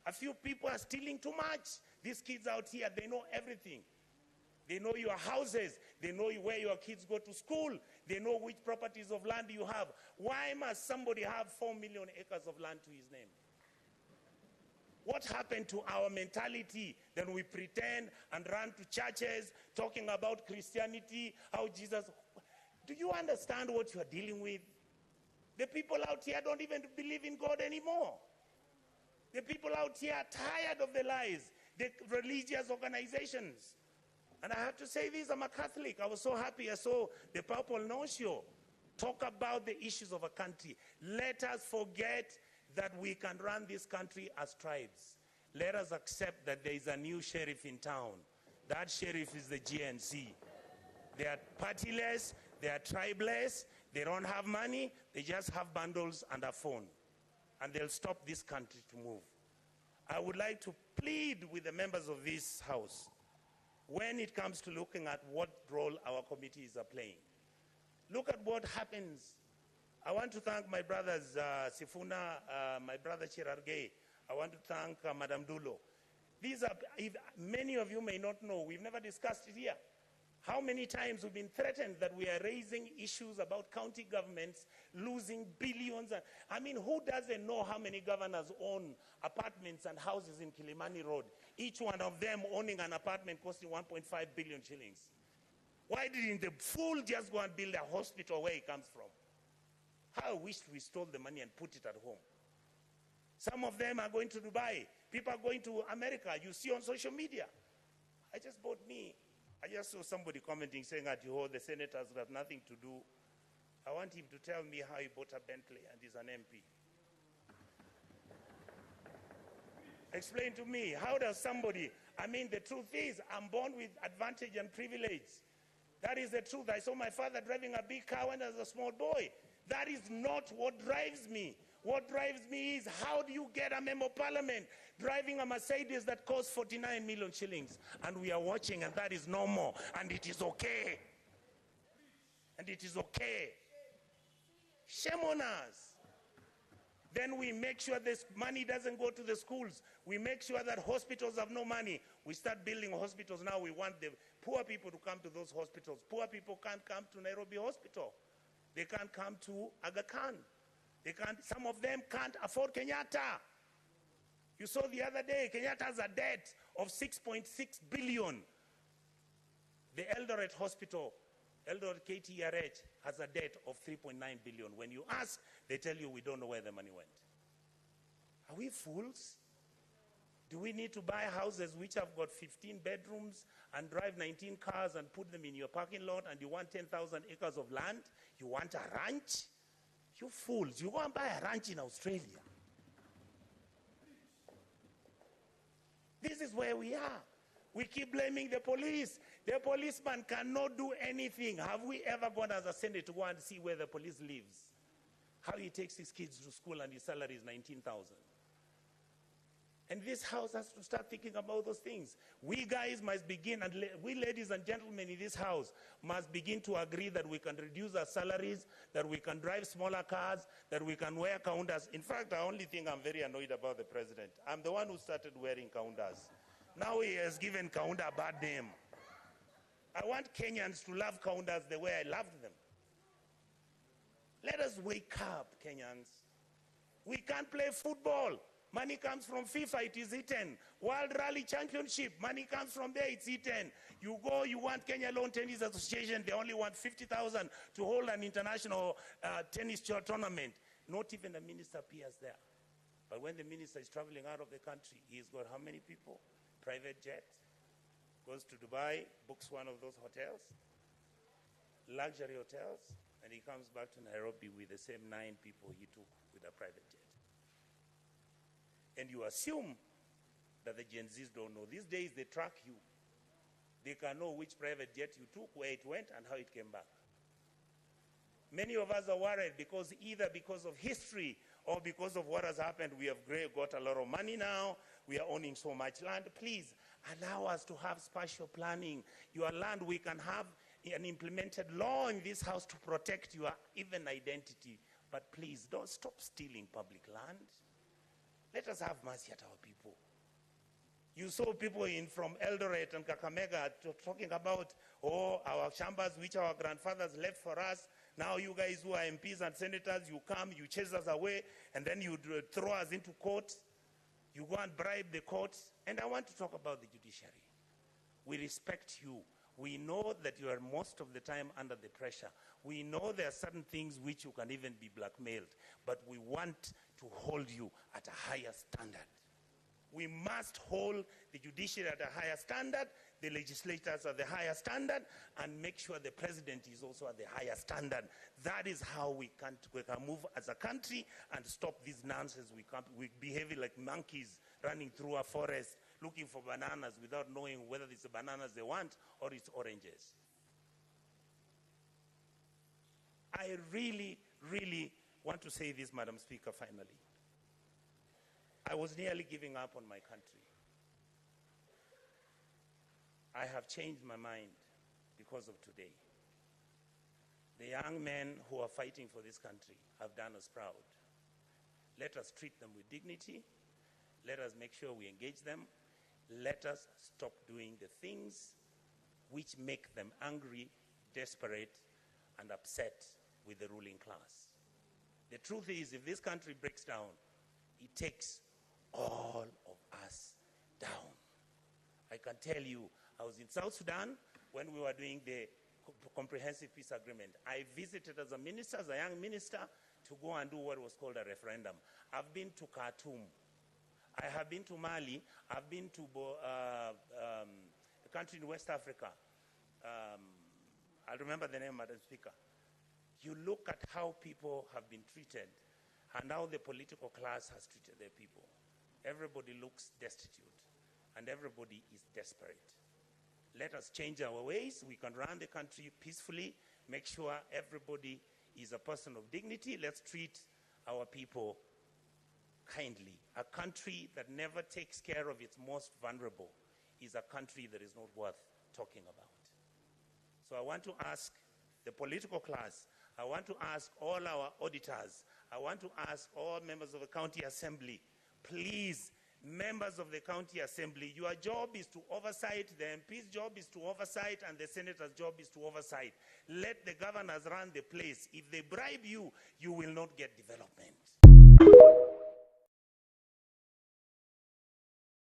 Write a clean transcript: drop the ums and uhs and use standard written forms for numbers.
A few people are stealing too much. These kids out here, they know everything. They know your houses. They know where your kids go to school. They know which properties of land you have. Why must somebody have 4 million acres of land to his name? What happened to our mentality? Then we pretend and run to churches talking about Christianity, how Jesus... Do you understand what you are dealing with? The people out here don't even believe in God anymore. The people out here are tired of the lies, the religious organizations. And I have to say this, I'm a Catholic. I was so happy I saw the Papal Nuncio talk about the issues of a country. Let us forget that we can run this country as tribes. Let us accept that there is a new sheriff in town. That sheriff is the GNC. They are partyless, they are tribeless, they don't have money, they just have bundles and a phone. And they'll stop this country to move. I would like to plead with the members of this House, when it comes to looking at what role our committees are playing. Look at what happens. I want to thank my brothers Sifuna, my brother Chirargei. I want to thank Madam Dulo. These are, many of you may not know, we've never discussed it here. How many times we've been threatened that we are raising issues about county governments losing billions. I mean, who doesn't know how many governors own apartments and houses in Kilimani Road? Each one of them owning an apartment costing 1.5 billion shillings. Why didn't the fool just go and build a hospital where he comes from? How I wish we stole the money and put it at home. Some of them are going to Dubai. People are going to America. You see on social media. I just saw somebody commenting saying that the senators have nothing to do. I want him to tell me how he bought a Bentley and is an MP. Explain to me, how does somebody, I mean, the truth is, I'm born with advantage and privilege. That is the truth. I saw my father driving a big car when I was a small boy. That is not what drives me. What drives me is, how do you get a member of parliament driving a Mercedes that costs 49 million shillings? And we are watching, and that is normal, and it is okay. And it is okay. Shame on us. Then we make sure this money doesn't go to the schools. We make sure that hospitals have no money. We start building hospitals now. We want the poor people to come to those hospitals. Poor people can't come to Nairobi Hospital. They can't come to Aga Khan. Some of them can't afford Kenyatta. You saw the other day, Kenyatta has a debt of 6.6 billion. The Eldoret Hospital, Eldoret KTRH, has a debt of 3.9 billion. When you ask, they tell you we don't know where the money went. Are we fools? Do we need to buy houses which have got 15 bedrooms and drive 19 cars and put them in your parking lot, and you want 10,000 acres of land? You want a ranch? You fools, you go and buy a ranch in Australia. This is where we are. We keep blaming the police. The policeman cannot do anything. Have we ever gone as a Senate to go and see where the police lives? How he takes his kids to school and his salary is 19,000. And this House has to start thinking about those things. We guys must begin, and we ladies and gentlemen in this House must begin to agree that we can reduce our salaries, that we can drive smaller cars, that we can wear kaundas. In fact, the only thing I'm very annoyed about the president, I'm the one who started wearing kaundas. Now he has given kaunda a bad name. I want Kenyans to love kaundas the way I loved them. Let us wake up, Kenyans. We can't play football. Money comes from FIFA, it is eaten. World Rally Championship, money comes from there, it's eaten. You go, you want Kenya Lawn Tennis Association, they only want 50,000 to hold an international tennis tournament. Not even the minister appears there. But when the minister is traveling out of the country, he's got how many people? Private jet, goes to Dubai, books one of those hotels, luxury hotels, and he comes back to Nairobi with the same 9 people he took with a private jet. And you assume that the Gen Zs don't know. These days they track you. They can know which private jet you took, where it went, and how it came back. Many of us are worried because either because of history or because of what has happened, we have got a lot of money now, we are owning so much land. Please allow us to have spatial planning. Your land, we can have an implemented law in this House to protect your even identity. But please don't stop stealing public land. Let us have mercy at our people. You saw people from Eldoret and Kakamega talking about, oh, our shambas which our grandfathers left for us. Now you guys who are MPs and senators, you come, you chase us away, and then you throw us into court. You go and bribe the courts. And I want to talk about the judiciary. We respect you. We know that you are most of the time under the pressure. We know there are certain things which you can even be blackmailed, but we want to hold you at a higher standard. We must hold the judiciary at a higher standard, the legislators at the higher standard, and make sure the president is also at the higher standard. That is how we can move as a country and stop this nonsense. We behave like monkeys running through a forest looking for bananas without knowing whether it's the bananas they want or it's oranges. I really, really want to say this, Madam Speaker, finally. I was nearly giving up on my country. I have changed my mind because of today. The young men who are fighting for this country have done us proud. Let us treat them with dignity. Let us make sure we engage them. Let us stop doing the things which make them angry, desperate, and upset with the ruling class. The truth is, if this country breaks down, it takes all of us down. I can tell you, I was in South Sudan when we were doing the comprehensive peace agreement. I visited as a minister, as a young minister, to go and do what was called a referendum. I've been to Khartoum. I have been to Mali. I've been to a country in West Africa. I'll remember the name, Madam Speaker. You look at how people have been treated and how the political class has treated their people. Everybody looks destitute and everybody is desperate. Let us change our ways. We can run the country peacefully, make sure everybody is a person of dignity. Let's treat our people kindly. A country that never takes care of its most vulnerable is a country that is not worth talking about. So I want to ask the political class, I want to ask all our auditors, I want to ask all members of the county assembly, please, members of the county assembly, your job is to oversight, the MP's job is to oversight, and the senator's job is to oversight. Let the governors run the place. If they bribe you, you will not get development.